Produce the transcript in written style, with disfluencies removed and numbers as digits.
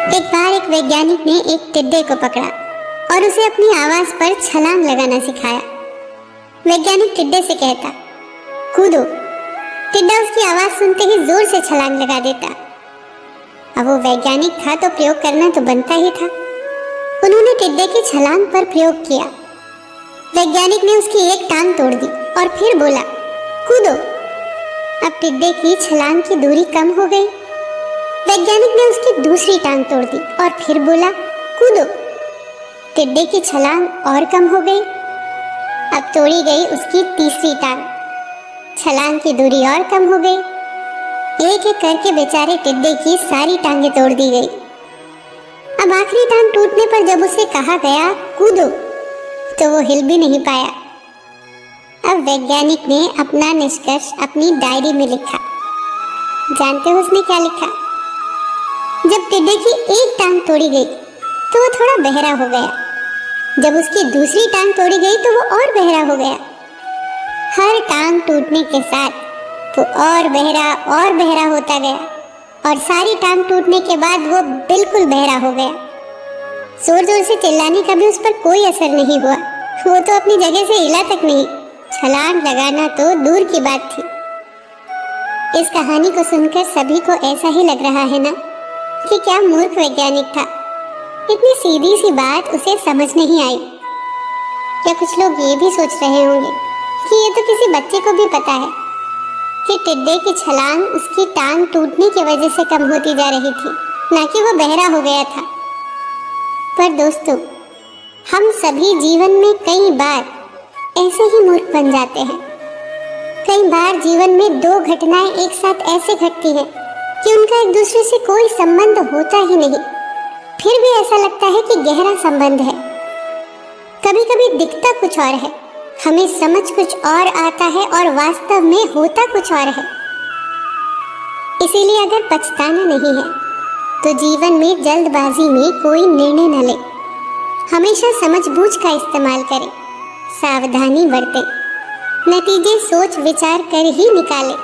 एक बार एक वैज्ञानिक ने एक टिड्डे को पकड़ा और उसे अपनी आवाज पर छलांग लगाना सिखाया। वैज्ञानिक टिड्डे से कहता, कूदो। टिड्डा उसकी आवाज सुनते ही जोर से छलांग लगा देता। अब वो वैज्ञानिक था तो प्रयोग करना तो बनता ही था। उन्होंने टिड्डे की छलांग पर प्रयोग किया। वैज्ञानिक ने उसकी एक टांग तोड़ दी और फिर बोला, कूदो। अब टिड्डे की छलांग की दूरी कम हो गई। वैज्ञानिक ने उसकी दूसरी टांग तोड़ दी और फिर बोला, कूदो। टिड्डे की छलांग और कम हो गई। अब तोड़ी गई उसकी तीसरी टांग। छलांग की दूरी और कम हो गई। एक एक करके बेचारे टिड्डे की सारी टांगें तोड़ दी गई। अब आखिरी टांग टूटने पर जब उसे कहा गया कूदो, तो वो हिल भी नहीं पाया। अब वैज्ञानिक ने अपना निष्कर्ष अपनी डायरी में लिखा। जानते हो उसने क्या लिखा? जब टिड्डे की एक टांग तोड़ी गई तो वो थोड़ा बहरा हो गया। जब उसकी दूसरी टांग तोड़ी गई तो वो और बहरा हो गया। हर टांग टूटने के साथ वो और बहरा होता गया और सारी टांग टूटने के बाद वो बिल्कुल बहरा हो गया। जोर जोर से चिल्लाने का भी उस पर कोई असर नहीं हुआ। वो तो अपनी जगह से हिला तक नहीं। छलांग लगाना तो दूर की बात थी। इस कहानी को सुनकर सभी को ऐसा ही लग रहा है ना कि क्या मूर्ख वैज्ञानिक था। इतनी सीधी सी बात उसे समझ नहीं आई। क्या कुछ लोग ये भी सोच रहे होंगे कि ये तो किसी बच्चे को भी पता है कि टिड्डे की छलांग उसकी टांग टूटने की वजह से कम होती जा रही थी, ना कि वो बहरा हो गया था। पर दोस्तों, हम सभी जीवन में कई बार ऐसे ही मूर्ख बन जाते हैं। कई बार जीवन में दो घटनाएं एक साथ ऐसे घटती हैं कि उनका एक दूसरे से कोई संबंध होता ही नहीं, फिर भी ऐसा लगता है कि गहरा संबंध है। कभी कभी दिखता कुछ और है, हमें समझ कुछ और आता है और वास्तव में होता कुछ और है। इसीलिए अगर पछताना नहीं है तो जीवन में जल्दबाजी में कोई निर्णय न ले। हमेशा समझबूझ का इस्तेमाल करें, सावधानी बरतें, नतीजे सोच विचार कर ही निकालें।